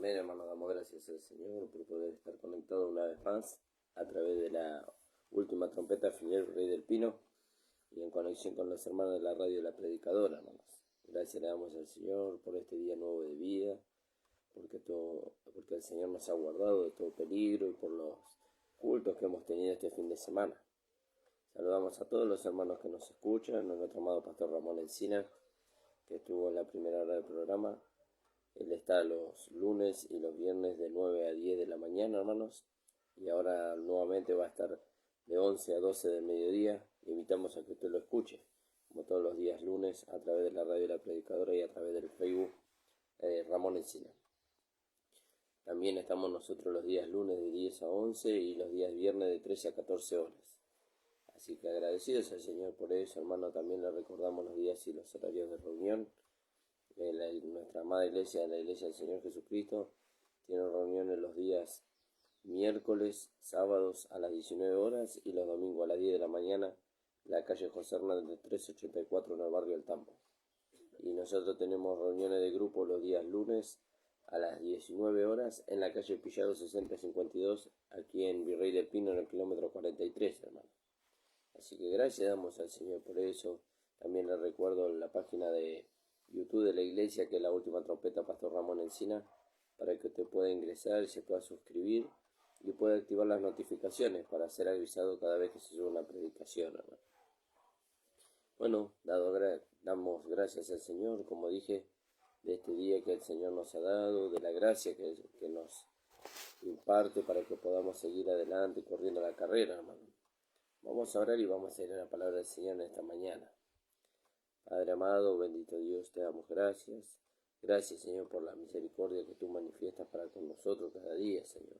Amén, hermano, damos gracias al Señor por poder estar conectado una vez más a través de la última trompeta Fidel Rey del Pino y en conexión con los hermanos de la radio La Predicadora, hermanos. Gracias le damos al Señor por este día nuevo de vida, porque el Señor nos ha guardado de todo peligro y por los cultos que hemos tenido este fin de semana. Saludamos a todos los hermanos que nos escuchan, a nuestro amado pastor Ramón Encina, que estuvo en la primera hora del programa. Él está los lunes y los viernes de 9 a 10 de la mañana, hermanos. Y ahora nuevamente va a estar de 11 a 12 del mediodía. Invitamos a que usted lo escuche, como todos los días lunes, a través de la radio La Predicadora y a través del Facebook Ramón Encina. También estamos nosotros los días lunes de 10 a 11 y los días viernes de 13 a 14 horas. Así que agradecidos al Señor por eso, hermano. También le recordamos los días y los horarios de reunión. Nuestra amada iglesia, la iglesia del Señor Jesucristo, tiene reuniones los días miércoles, sábados a las 19 horas y los domingos a las 10 de la mañana, en la calle José Hernández 384 en el barrio El Tambo. Y nosotros tenemos reuniones de grupo los días lunes a las 19 horas en la calle Pillado 6052, aquí en Virrey del Pino, en el kilómetro 43, hermano. Así que gracias damos al Señor por eso. También le recuerdo la página de YouTube de la iglesia, que es la última trompeta Pastor Ramón Encina, para que usted pueda ingresar y se pueda suscribir y pueda activar las notificaciones para ser avisado cada vez que se sube una predicación, hermano. Bueno, damos gracias al Señor, como dije, de este día que el Señor nos ha dado, de la gracia que nos imparte para que podamos seguir adelante corriendo la carrera, hermano. Vamos a orar y vamos a leer la palabra del Señor en esta mañana. Padre amado, bendito Dios, te damos gracias. Gracias, Señor, por la misericordia que tú manifiestas para con nosotros cada día, Señor.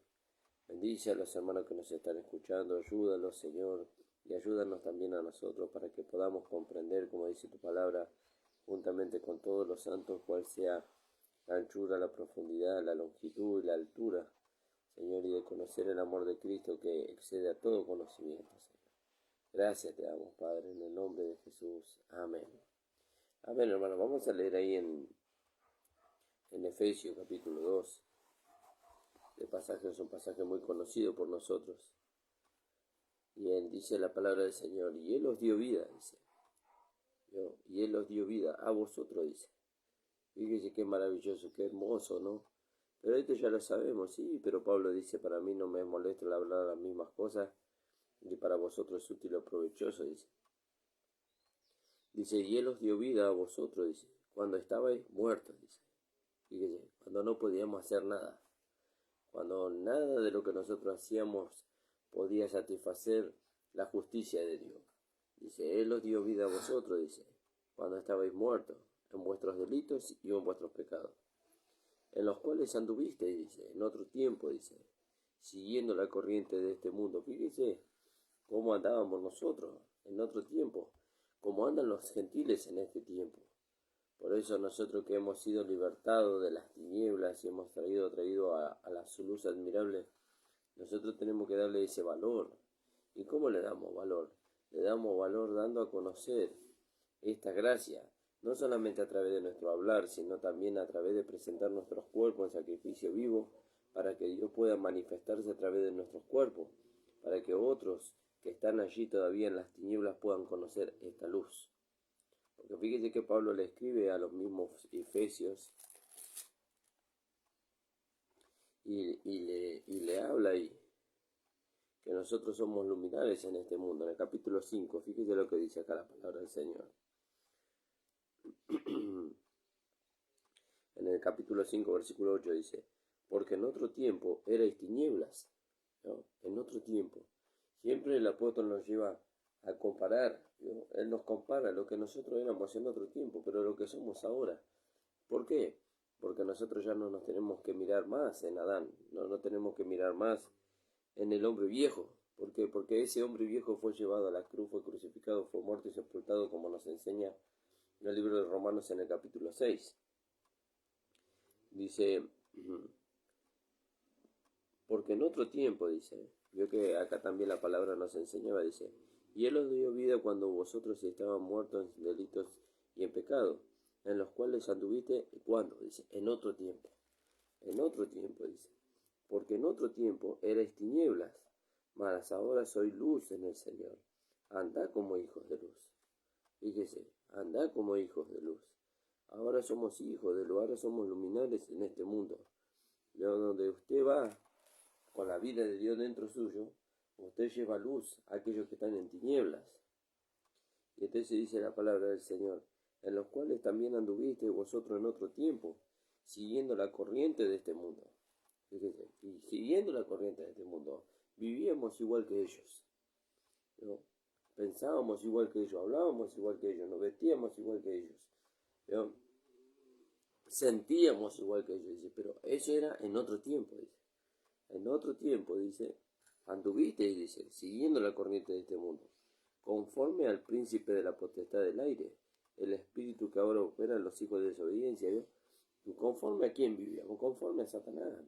Bendice a los hermanos que nos están escuchando, ayúdalos, Señor, y ayúdanos también a nosotros para que podamos comprender, como dice tu palabra, juntamente con todos los santos, cuál sea la anchura, la profundidad, la longitud y la altura, Señor, y de conocer el amor de Cristo que excede a todo conocimiento, Señor. Gracias te damos, Padre, en el nombre de Jesús. Amén. Amén, hermano. Vamos a leer ahí en Efesios capítulo 2. El pasaje es un pasaje muy conocido por nosotros. Y él dice la palabra del Señor, y Él os dio vida, dice. Y Él os dio vida a vosotros, dice. Fíjese qué maravilloso, qué hermoso, ¿no? Pero esto ya lo sabemos, sí, pero Pablo dice, para mí no me es molesto el hablar las mismas cosas, y para vosotros es útil o provechoso, dice. Dice, y Él os dio vida a vosotros, dice, cuando estabais muertos, dice. Fíjese, cuando no podíamos hacer nada, cuando nada de lo que nosotros hacíamos podía satisfacer la justicia de Dios. Dice, Él os dio vida a vosotros, dice, cuando estabais muertos en vuestros delitos y en vuestros pecados, en los cuales anduvisteis, dice, en otro tiempo, dice, siguiendo la corriente de este mundo. Fíjese cómo andábamos nosotros en otro tiempo, cómo andan los gentiles en este tiempo. Por eso nosotros que hemos sido libertados de las tinieblas y hemos traído a la luz admirable, nosotros tenemos que darle ese valor. ¿Y cómo le damos valor? Le damos valor dando a conocer esta gracia, no solamente a través de nuestro hablar, sino también a través de presentar nuestros cuerpos en sacrificio vivo, para que Dios pueda manifestarse a través de nuestros cuerpos, para que otros que están allí todavía en las tinieblas puedan conocer esta luz. Porque fíjese que Pablo le escribe a los mismos Efesios y le habla ahí que nosotros somos luminares en este mundo. En el capítulo 5, fíjese lo que dice acá la palabra del Señor. En el capítulo 5, versículo 8 dice, porque en otro tiempo erais tinieblas, ¿no? En otro tiempo. Siempre el apóstol nos lleva a comparar, ¿no? Él nos compara lo que nosotros éramos en otro tiempo, pero lo que somos ahora. ¿Por qué? Porque nosotros ya no nos tenemos que mirar más en Adán, no tenemos que mirar más en el hombre viejo. ¿Por qué? Porque ese hombre viejo fue llevado a la cruz, fue crucificado, fue muerto y sepultado, como nos enseña en el libro de Romanos en el capítulo 6. Dice, porque en otro tiempo, dice, vio que acá también la palabra nos enseñaba, dice, y Él os dio vida cuando vosotros estaban muertos en delitos y en pecado, en los cuales anduviste, ¿cuándo? Dice, en otro tiempo. en otro tiempo, dice, porque en otro tiempo erais tinieblas, mas ahora soy luz en el Señor. Andad como hijos de luz. Fíjese, andad como hijos de luz. Ahora somos hijos de luz, ahora somos luminares en este mundo. Donde usted va con la vida de Dios dentro suyo, usted lleva luz a aquellos que están en tinieblas. Y entonces dice la palabra del Señor, en los cuales también anduvisteis vosotros en otro tiempo, siguiendo la corriente de este mundo. Fíjese, y siguiendo la corriente de este mundo, vivíamos igual que ellos, ¿no? Pensábamos igual que ellos, hablábamos igual que ellos, nos vestíamos igual que ellos, ¿no? Sentíamos igual que ellos, dice, pero eso era en otro tiempo, dice. En otro tiempo, dice, anduviste, dice, siguiendo la corriente de este mundo, conforme al príncipe de la potestad del aire, el espíritu que ahora opera en los hijos de desobediencia, ¿vio? ¿Y conforme a quién vivíamos? Conforme a Satanás.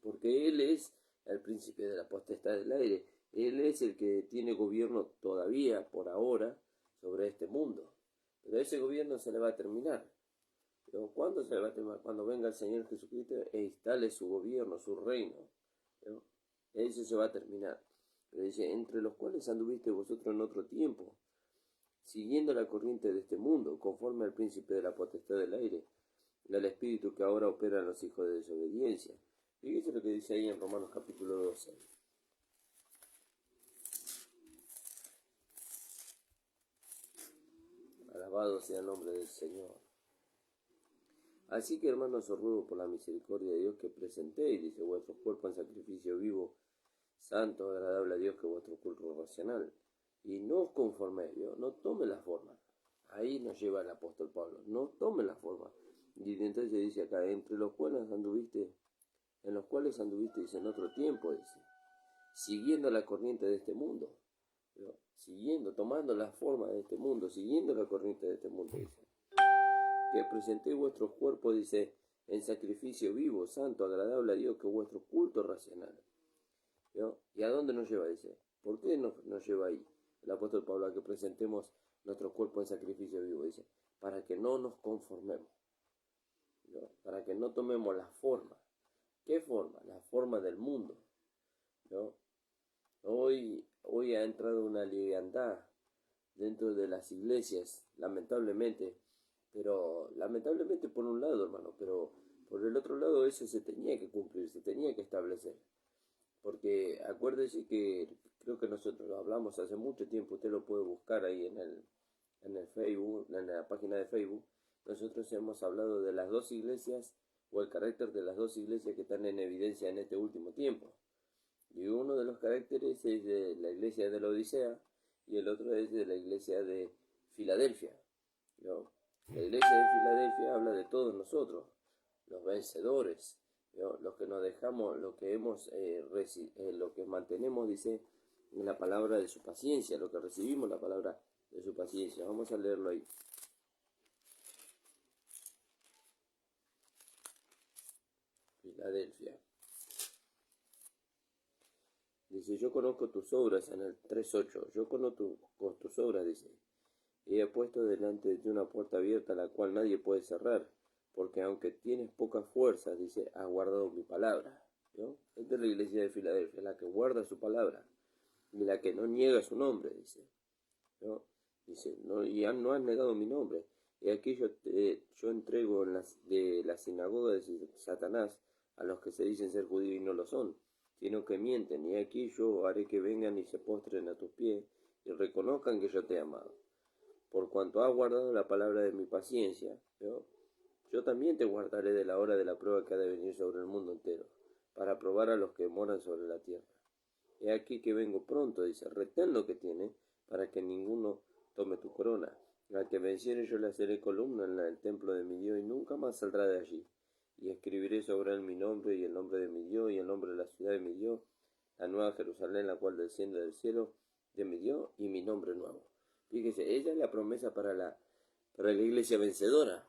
Porque él es el príncipe de la potestad del aire. Él es el que tiene gobierno todavía, por ahora, sobre este mundo. Pero ese gobierno se le va a terminar. ¿Pero cuándo se le va a terminar? Cuando venga el Señor Jesucristo e instale su gobierno, su reino, ¿no? Eso se va a terminar. Pero dice, entre los cuales anduviste vosotros en otro tiempo, siguiendo la corriente de este mundo, conforme al príncipe de la potestad del aire, el espíritu que ahora opera en los hijos de desobediencia. Fíjese lo que dice ahí en Romanos capítulo 12. Alabado sea el nombre del Señor. Así que, hermanos, os ruego por la misericordia de Dios que presentéis, dice, vuestros cuerpos en sacrificio vivo, santo, agradable a Dios, que vuestro culto racional. Y no os conforméis, ¿no? No tome la forma. Ahí nos lleva el apóstol Pablo. No tome la forma. Y entonces dice acá, entre los cuales anduviste, dice, en otro tiempo, dice, siguiendo la corriente de este mundo, ¿no? Siguiendo, tomando la forma de este mundo, siguiendo la corriente de este mundo, dice, que presentéis vuestros cuerpos, dice, en sacrificio vivo, santo, agradable a Dios, que vuestro culto racional, ¿no? ¿Y a dónde nos lleva? Dice, ¿por qué nos lleva ahí el apóstol Pablo a que presentemos nuestros cuerpos en sacrificio vivo? Dice, para que no nos conformemos, ¿no? Para que no tomemos la forma. ¿Qué forma? La forma del mundo, ¿no? Hoy ha entrado una liviandad dentro de las iglesias, lamentablemente, pero lamentablemente por un lado, hermano, pero por el otro lado eso se tenía que cumplir, se tenía que establecer. Porque acuérdese que creo que nosotros lo hablamos hace mucho tiempo, usted lo puede buscar ahí en el Facebook, en la página de Facebook. Nosotros hemos hablado de las dos iglesias o el carácter de las dos iglesias que están en evidencia en este último tiempo. Y uno de los caracteres es de la iglesia de la Odisea y el otro es de la iglesia de Filadelfia, ¿no? La iglesia de Filadelfia habla de todos nosotros, los vencedores, ¿no? Los que nos dejamos, lo que hemos, lo que mantenemos, dice, en la palabra de su paciencia, lo que recibimos la palabra de su paciencia. Vamos a leerlo ahí. Filadelfia. Dice, yo conozco tus obras en el 3.8. Yo conozco tus obras, dice. Y he puesto delante de ti una puerta abierta, la cual nadie puede cerrar. Porque aunque tienes pocas fuerzas, dice, has guardado mi palabra, ¿no? Esta es la iglesia de Filadelfia, la que guarda su palabra. Y la que no niega su nombre, dice, ¿no? Dice, no, y no has negado mi nombre. Y aquí yo entrego de la sinagoga de Satanás a los que se dicen ser judíos y no lo son, sino que mienten. Y aquí yo haré que vengan y se postren a tus pies y reconozcan que yo te he amado. Por cuanto has guardado la palabra de mi paciencia, ¿no? Yo también te guardaré de la hora de la prueba que ha de venir sobre el mundo entero, para probar a los que moran sobre la tierra. He aquí que vengo pronto, dice, retén lo que tiene, para que ninguno tome tu corona. Al que venciere yo le haré columna en el templo de mi Dios, y nunca más saldrá de allí. Y escribiré sobre él mi nombre, y el nombre de mi Dios, y el nombre de la ciudad de mi Dios, la nueva Jerusalén, la cual desciende del cielo de mi Dios, y mi nombre nuevo. Fíjese, ella es la promesa para la iglesia vencedora,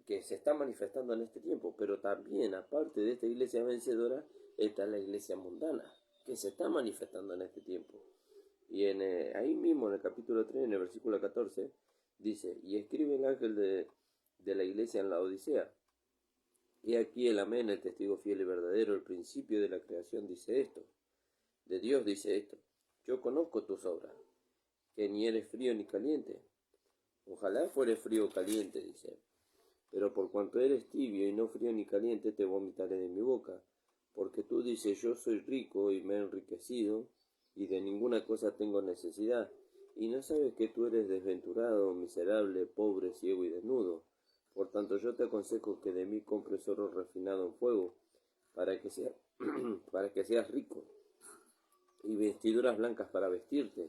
que se está manifestando en este tiempo, pero también, aparte de esta iglesia vencedora, está la iglesia mundana, que se está manifestando en este tiempo. Y ahí mismo, en el capítulo 3, en el versículo 14, dice, y escribe el ángel de la iglesia en la Odisea, Y aquí el amén, el testigo fiel y verdadero, el principio de la creación dice esto. De Dios dice esto. Yo conozco tus obras, que ni eres frío ni caliente. Ojalá fueres frío o caliente, dice. Pero por cuanto eres tibio y no frío ni caliente, te vomitaré de mi boca. Porque tú dices, yo soy rico y me he enriquecido, y de ninguna cosa tengo necesidad. Y no sabes que tú eres desventurado, miserable, pobre, ciego y desnudo. Por tanto yo te aconsejo que de mí compres oro refinado en fuego, para que para que seas rico, y vestiduras blancas para vestirte,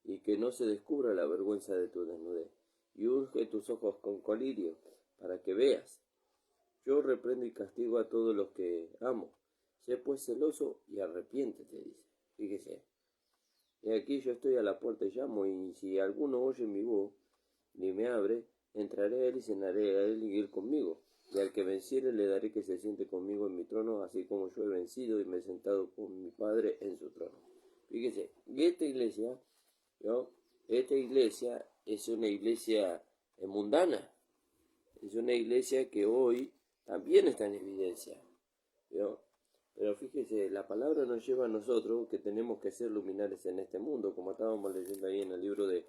y que no se descubra la vergüenza de tu desnudez. Y unge tus ojos con colirio, para que veas. Yo reprendo y castigo a todos los que amo. Sé pues celoso y arrepiéntete, dice. Fíjese. Y aquí yo estoy a la puerta y llamo, y si alguno oye mi voz, ni me abre, entraré a él y cenaré a él y él conmigo. Y al que venciere le daré que se siente conmigo en mi trono, así como yo he vencido y me he sentado con mi Padre en su trono. Fíjese, y esta iglesia, ¿no? Esta iglesia es una iglesia mundana. Es una iglesia que hoy también está en evidencia, ¿no? Pero fíjese, la palabra nos lleva a nosotros que tenemos que ser luminares en este mundo, como estábamos leyendo ahí en el libro de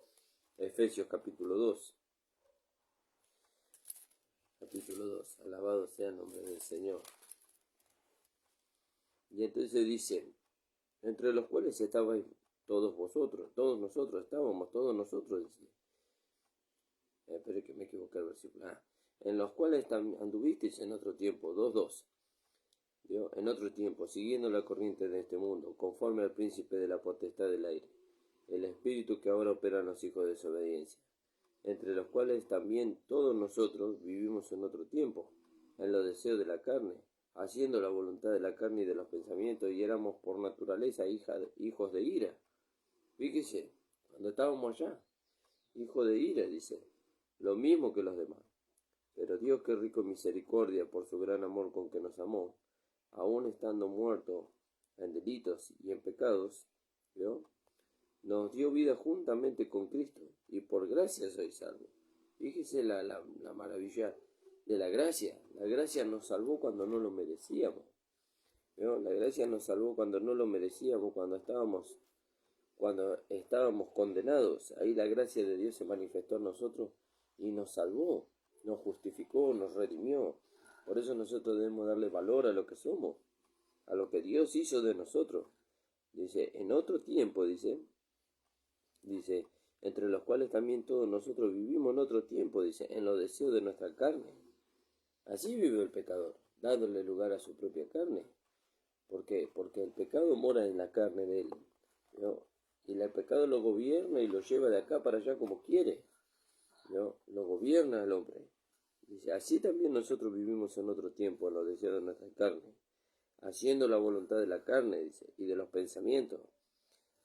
Efesios capítulo 2. Capítulo 2. Alabado sea el nombre del Señor. Y entonces dice, entre los cuales estabais todos vosotros, todos nosotros, dice. Espere que me equivoqué el versículo. En los cuales anduvisteis en otro tiempo, 2:2. En otro tiempo, siguiendo la corriente de este mundo, conforme al príncipe de la potestad del aire, el espíritu que ahora opera en los hijos de desobediencia, entre los cuales también todos nosotros vivimos en otro tiempo, en los deseos de la carne, haciendo la voluntad de la carne y de los pensamientos, y éramos por naturaleza hijos de ira. Fíjese, cuando estábamos allá, hijos de ira, dice, lo mismo que los demás. Pero Dios, que rico en misericordia por su gran amor con que nos amó, aun estando muertos en delitos y en pecados, nos dio vida juntamente con Cristo, y por gracia sois salvos. Fíjese la maravilla de la gracia. La gracia nos salvó cuando no lo merecíamos. La gracia nos salvó cuando no lo merecíamos, cuando estábamos condenados. Ahí la gracia de Dios se manifestó en nosotros y nos salvó, nos justificó, nos redimió. Por eso nosotros debemos darle valor a lo que somos, a lo que Dios hizo de nosotros. Dice, en otro tiempo, dice, entre los cuales también todos nosotros vivimos en otro tiempo, dice, en los deseos de nuestra carne. Así vive el pecador, dándole lugar a su propia carne. ¿Por qué? Porque el pecado mora en la carne de él, y el pecado lo gobierna y lo lleva de acá para allá como quiere, lo gobierna al hombre. Dice, así también nosotros vivimos en otro tiempo, en los deseos de nuestra carne, haciendo la voluntad de la carne, dice, y de los pensamientos.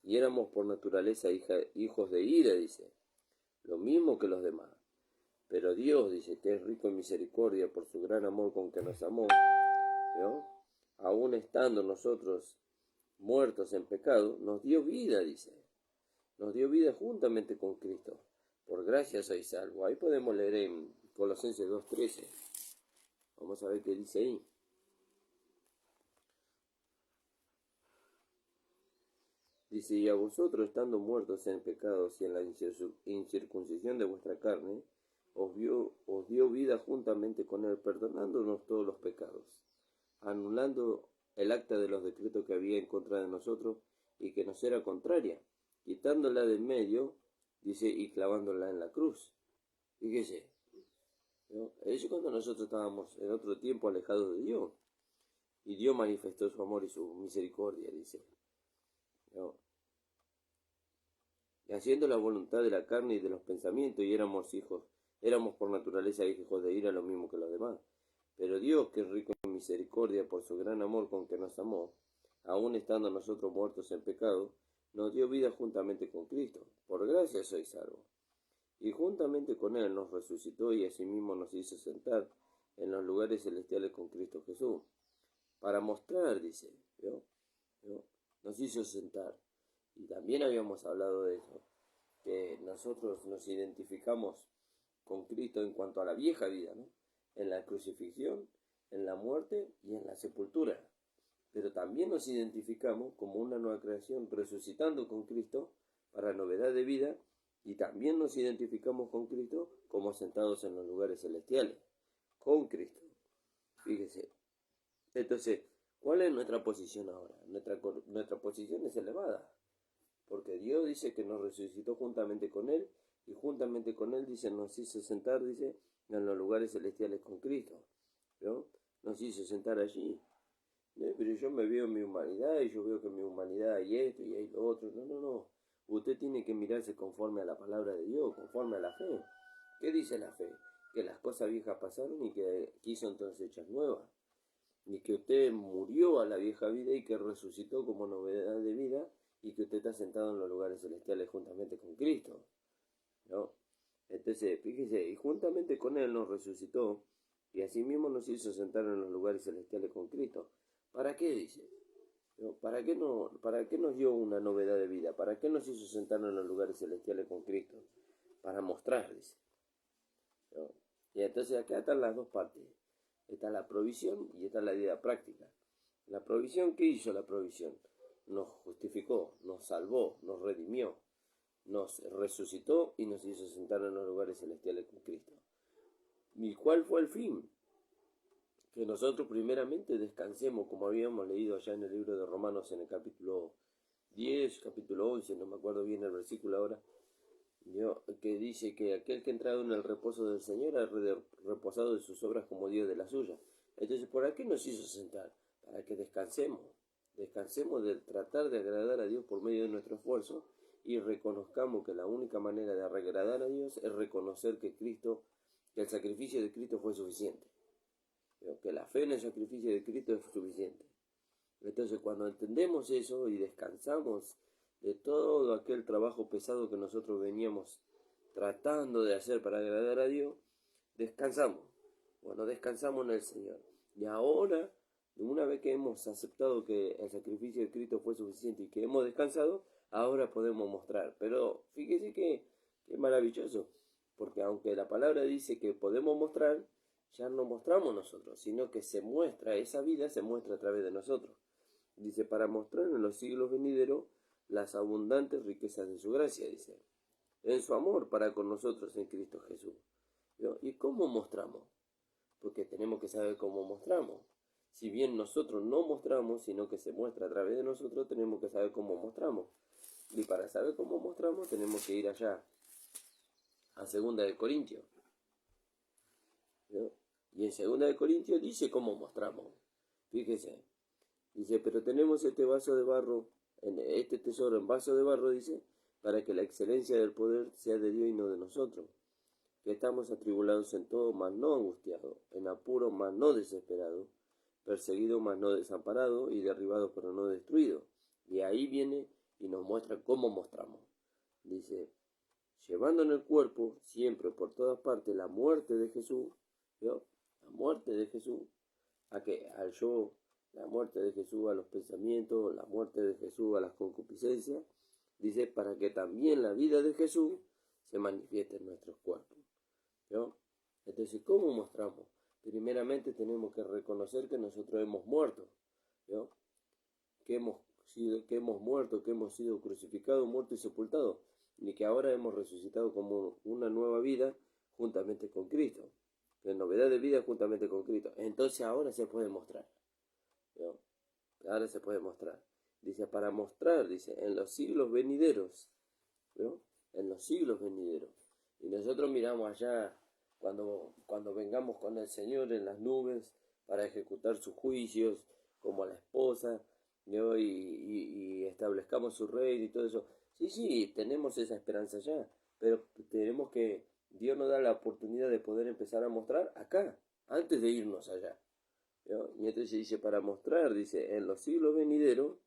Y éramos por naturaleza hijos de ira, dice, lo mismo que los demás. Pero Dios, dice, que es rico en misericordia por su gran amor con que nos amó, aún estando nosotros muertos en pecado, nos dio vida, dice. Nos dio vida juntamente con Cristo. Por gracia sois salvos. Ahí podemos leer en Colosenses 2:13. Vamos a ver qué dice ahí. Dice, y a vosotros, estando muertos en pecados y en la incircuncisión de vuestra carne, os dio vida juntamente con él, perdonándonos todos los pecados, anulando el acta de los decretos que había en contra de nosotros y que nos era contraria, quitándola de en medio, dice, y clavándola en la cruz. Fíjese, eso cuando nosotros estábamos en otro tiempo alejados de Dios, y Dios manifestó su amor y su misericordia, dice, y haciendo la voluntad de la carne y de los pensamientos, y éramos por naturaleza hijos de ira, lo mismo que los demás. Pero Dios, que es rico en misericordia por su gran amor con que nos amó, aun estando nosotros muertos en pecado, nos dio vida juntamente con Cristo. Por gracia sois salvos. Y juntamente con él nos resucitó y asimismo nos hizo sentar en los lugares celestiales con Cristo Jesús. Para mostrar, dice, nos hizo sentar. Y también habíamos hablado de eso, que nosotros nos identificamos con Cristo en cuanto a la vieja vida, en la crucifixión, en la muerte y en la sepultura. Pero también nos identificamos como una nueva creación resucitando con Cristo para novedad de vida, y también nos identificamos con Cristo como sentados en los lugares celestiales, con Cristo. Fíjese. Entonces, ¿cuál es nuestra posición ahora? Nuestra posición es elevada, porque Dios dice que nos resucitó juntamente con Él, y juntamente con Él, dice, nos hizo sentar, dice, en los lugares celestiales con Cristo, ¿no? Nos hizo sentar allí. Pero yo me veo en mi humanidad, y yo veo que en mi humanidad hay esto y hay lo otro. No, no, no. Usted tiene que mirarse conforme a la palabra de Dios, conforme a la fe. ¿Qué dice la fe? Que las cosas viejas pasaron y que quiso entonces hechas nuevas. Y que usted murió a la vieja vida y que resucitó como novedad de vida, y que usted está sentado en los lugares celestiales juntamente con Cristo, ¿no? Entonces, fíjese, y juntamente con Él nos resucitó, y asimismo nos hizo sentar en los lugares celestiales con Cristo. ¿Para qué, dice? ¿No? ¿Para qué nos dio una novedad de vida? ¿Para qué nos hizo sentar en los lugares celestiales con Cristo? Para mostrar, dice, ¿no? Y entonces acá están las dos partes. Está la provisión y está la vida práctica. La provisión, ¿qué hizo la provisión? Nos justificó, nos salvó, nos redimió, nos resucitó y nos hizo sentar en los lugares celestiales con Cristo. ¿Y cuál fue el fin? Que nosotros primeramente descansemos, como habíamos leído allá en el libro de Romanos en el capítulo 10, capítulo 11, no me acuerdo bien el versículo ahora, que dice que aquel que ha entrado en el reposo del Señor ha reposado de sus obras como Dios de la suya. Entonces, ¿por qué nos hizo sentar? Para que descansemos de tratar de agradar a Dios por medio de nuestro esfuerzo, y reconozcamos que la única manera de agradar a Dios es reconocer que el sacrificio de Cristo fue suficiente. Que la fe en el sacrificio de Cristo es suficiente. Entonces, cuando entendemos eso y descansamos de todo aquel trabajo pesado que nosotros veníamos tratando de hacer para agradar a Dios, descansamos. Bueno, descansamos en el Señor. Y ahora, una vez que hemos aceptado que el sacrificio de Cristo fue suficiente y que hemos descansado, ahora podemos mostrar. Pero fíjese que maravilloso, porque aunque la palabra dice que podemos mostrar, ya no mostramos nosotros, sino que se muestra, esa vida se muestra a través de nosotros. Dice, para mostrar en los siglos venideros las abundantes riquezas de su gracia, dice, en su amor para con nosotros en Cristo Jesús. ¿Y cómo mostramos? Porque tenemos que saber cómo mostramos. Si bien nosotros no mostramos, sino que se muestra a través de nosotros, tenemos que saber cómo mostramos. Y para saber cómo mostramos, tenemos que ir allá a 2 de Corintios. Y en 2 de Corintios dice cómo mostramos. Fíjese. Dice, pero tenemos este vaso de barro, este tesoro en vaso de barro, dice, para que la excelencia del poder sea de Dios y no de nosotros. Que estamos atribulados en todo, mas no angustiados, en apuro, mas no desesperados, perseguidos, mas no desamparados, y derribados, pero no destruidos. Y ahí viene y nos muestra cómo mostramos. Dice, llevando en el cuerpo, siempre por todas partes, la muerte de Jesús, ¿vio? La muerte de Jesús, al yo, la muerte de Jesús a los pensamientos, la muerte de Jesús a las concupiscencias, dice, para que también la vida de Jesús se manifieste en nuestros cuerpos. ¿No? Entonces, ¿cómo mostramos? Primeramente tenemos que reconocer que nosotros hemos muerto, ¿no? Que hemos muerto, que hemos sido crucificados, muertos y sepultados, y que ahora hemos resucitado como una nueva vida juntamente con Cristo, que novedad de vida juntamente con Cristo. Entonces ahora se puede mostrar, ¿no? Ahora se puede mostrar. Dice, para mostrar, dice, en los siglos venideros, ¿no? En los siglos venideros. Y nosotros miramos allá cuando vengamos con el Señor en las nubes para ejecutar sus juicios como a la esposa, ¿no? Y establezcamos su reino y todo eso. Sí, tenemos esa esperanza ya, pero tenemos que, Dios nos da la oportunidad de poder empezar a mostrar acá, antes de irnos allá, ¿no? Y entonces dice, para mostrar, dice, en los siglos venideros,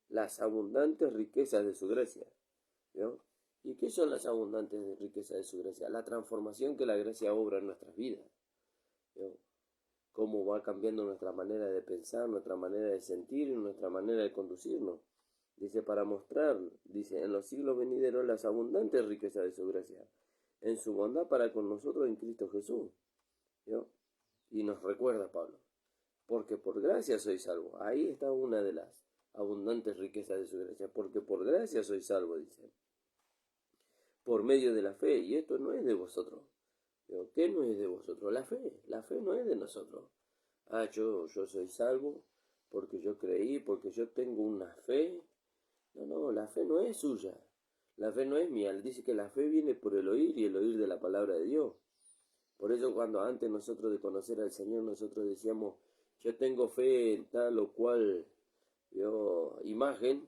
las abundantes riquezas de su gracia, ¿no? ¿Y qué son las abundantes riquezas de su gracia? La transformación que la gracia obra en nuestras vidas, ¿no? Cómo va cambiando nuestra manera de pensar, nuestra manera de sentir y nuestra manera de conducirnos. Dice, para mostrar, dice, en los siglos venideros las abundantes riquezas de su gracia, en su bondad para con nosotros en Cristo Jesús, ¿no? Y nos recuerda Pablo, gracia sois salvos. Ahí está una de las abundantes riquezas de su gracia, porque por gracia sois salvos, dice, por medio de la fe, y esto no es de vosotros. Digo, ¿qué no es de vosotros? La fe no es de nosotros. Yo soy salvo porque yo creí, porque yo tengo una fe. No, la fe no es suya. La fe no es mía. Él dice que la fe viene por el oír y el oír de la palabra de Dios. Por eso cuando antes nosotros de conocer al Señor, nosotros decíamos, yo tengo fe en tal o cual imagen,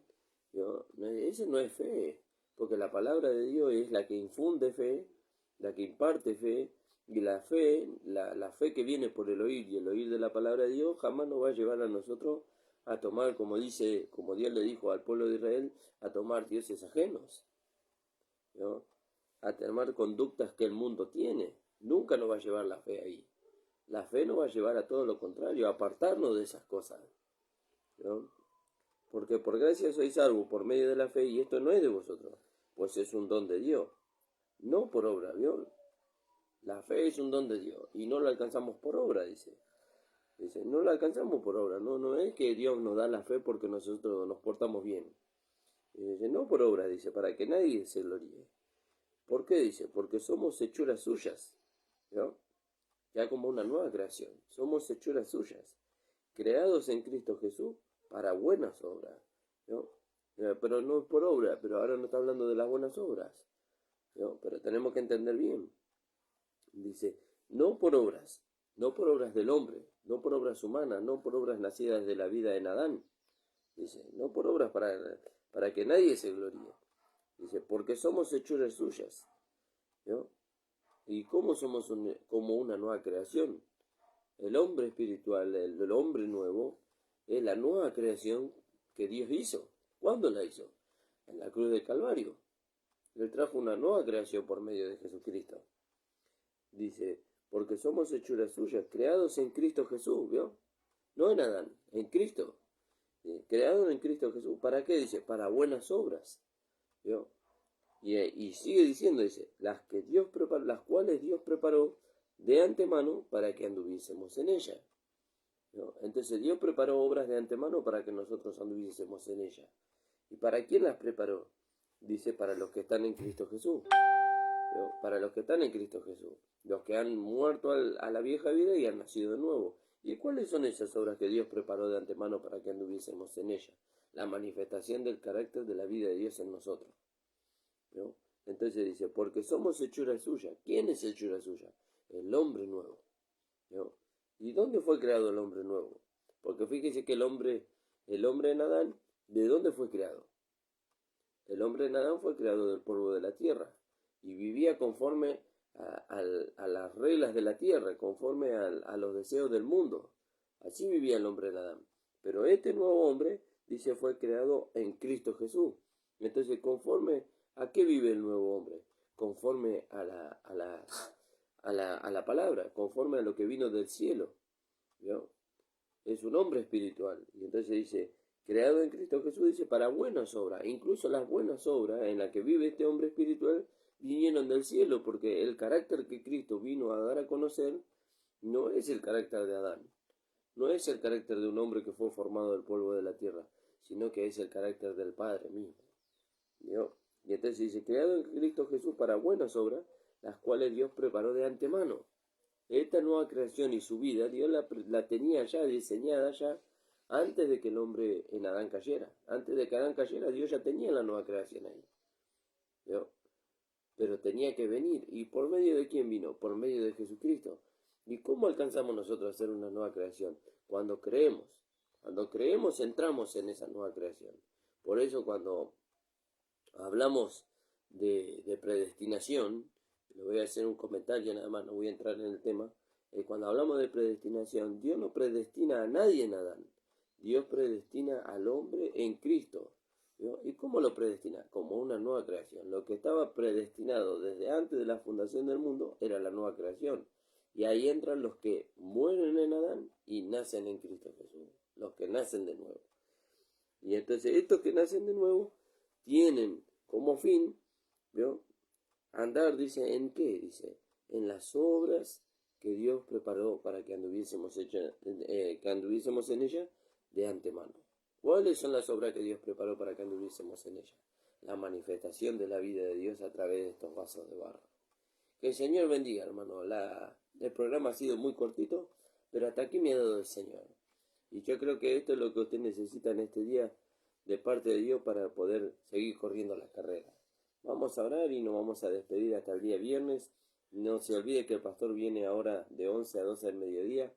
ese no es fe, porque la palabra de Dios es la que infunde fe, la que imparte fe, y la fe, la fe que viene por el oír y el oír de la palabra de Dios, jamás nos va a llevar a nosotros a tomar, como Dios le dijo al pueblo de Israel, a tomar dioses ajenos, ¿no? A tomar conductas que el mundo tiene. Nunca nos va a llevar la fe ahí. La fe nos va a llevar a todo lo contrario, a apartarnos de esas cosas, ¿no? Porque por gracia sois salvos por medio de la fe, y esto no es de vosotros, pues es un don de Dios, no por obra, ¿vio? La fe es un don de Dios, y no lo alcanzamos por obra, dice. Dice, no lo alcanzamos por obra, no es que Dios nos da la fe porque nosotros nos portamos bien. Y dice, no por obra, dice, para que nadie se gloríe. ¿Por qué? Dice, porque somos hechuras suyas, ¿no? Ya como una nueva creación, somos hechuras suyas, creados en Cristo Jesús para buenas obras, ¿no? Pero no por obra, pero ahora no está hablando de las buenas obras, ¿no? Pero tenemos que entender bien. Dice, no por obras del hombre, no por obras humanas, no por obras nacidas de la vida en Adán. Dice, no por obras para que nadie se gloríe. Dice, porque somos hechuras suyas, ¿no? ¿Y cómo somos como una nueva creación? El hombre espiritual, el hombre nuevo, es la nueva creación que Dios hizo. ¿Cuándo la hizo? En la cruz del Calvario. Él trajo una nueva creación por medio de Jesucristo. Dice, porque somos hechuras suyas, creados en Cristo Jesús, ¿vio? No en Adán, en Cristo. Creados en Cristo Jesús. ¿Para qué? Dice, para buenas obras, ¿vio? Y sigue diciendo, dice, las cuales Dios preparó de antemano para que anduviésemos en ella, ¿no? Entonces Dios preparó obras de antemano para que nosotros anduviésemos en ella. ¿Y para quién las preparó? Dice, para los que están en Cristo Jesús, ¿no? Para los que están en Cristo Jesús, los que han muerto a la vieja vida y han nacido de nuevo. ¿Y cuáles son esas obras que Dios preparó de antemano para que anduviésemos en ella? La manifestación del carácter de la vida de Dios en nosotros, ¿no? Entonces dice, porque somos hechura suya. ¿Quién es hechura suya? El hombre nuevo, ¿no? ¿Y dónde fue creado el hombre nuevo? Porque fíjese que el hombre en Adán, ¿de dónde fue creado? El hombre en Adán fue creado del polvo de la tierra y vivía conforme a las reglas de la tierra, conforme a los deseos del mundo. Así vivía el hombre en Adán. Pero este nuevo hombre, dice, fue creado en Cristo Jesús. Entonces, ¿conforme a qué vive el nuevo hombre? Conforme a la palabra, conforme a lo que vino del cielo, ¿no? Es un hombre espiritual. Y entonces dice, creado en Cristo Jesús, dice, para buenas obras. Incluso las buenas obras en las que vive este hombre espiritual vinieron del cielo, porque el carácter que Cristo vino a dar a conocer no es el carácter de Adán, no es el carácter de un hombre que fue formado del polvo de la tierra, sino que es el carácter del Padre mismo, ¿no? Y entonces dice, creado en Cristo Jesús para buenas obras, las cuales Dios preparó de antemano. Esta nueva creación y su vida, Dios la tenía ya diseñada ya antes de que el hombre en Adán cayera. Antes de que Adán cayera, Dios ya tenía la nueva creación ahí, ¿no? Pero tenía que venir. ¿Y por medio de quién vino? Por medio de Jesucristo. ¿Y cómo alcanzamos nosotros a hacer una nueva creación? Cuando creemos. Cuando creemos entramos en esa nueva creación. Por eso cuando hablamos de predestinación, le voy a hacer un comentario nada más, no voy a entrar en el tema. Cuando hablamos de predestinación, Dios no predestina a nadie en Adán. Dios predestina al hombre en Cristo, ¿no? ¿Y cómo lo predestina? Como una nueva creación. Lo que estaba predestinado desde antes de la fundación del mundo era la nueva creación. Y ahí entran los que mueren en Adán y nacen en Cristo Jesús. Los que nacen de nuevo. Y entonces estos que nacen de nuevo tienen como fin, ¿no? Andar, dice, ¿en qué? Dice, en las obras que Dios preparó para que anduviésemos en ella de antemano. ¿Cuáles son las obras que Dios preparó para que anduviésemos en ella? La manifestación de la vida de Dios a través de estos vasos de barro. Que el Señor bendiga, hermano. El programa ha sido muy cortito, pero hasta aquí me ha dado el Señor. Y yo creo que esto es lo que usted necesita en este día de parte de Dios para poder seguir corriendo la carrera. Vamos a orar y nos vamos a despedir hasta el día viernes. No se olvide que el pastor viene ahora de 11 a 12 del mediodía.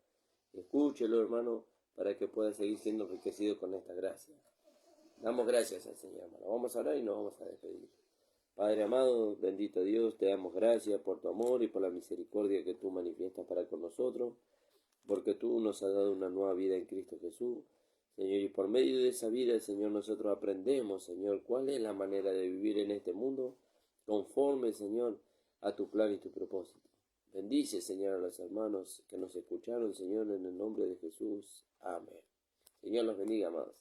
Escúchelo, hermano, para que pueda seguir siendo enriquecido con esta gracia. Damos gracias al Señor, hermano. Vamos a orar y nos vamos a despedir. Padre amado, bendito Dios, te damos gracias por tu amor y por la misericordia que tú manifiestas para con nosotros, porque tú nos has dado una nueva vida en Cristo Jesús. Señor, y por medio de esa vida, Señor, nosotros aprendemos, Señor, cuál es la manera de vivir en este mundo, conforme, Señor, a tu plan y tu propósito. Bendice, Señor, a los hermanos que nos escucharon, Señor, en el nombre de Jesús. Amén. Señor, los bendiga, amados.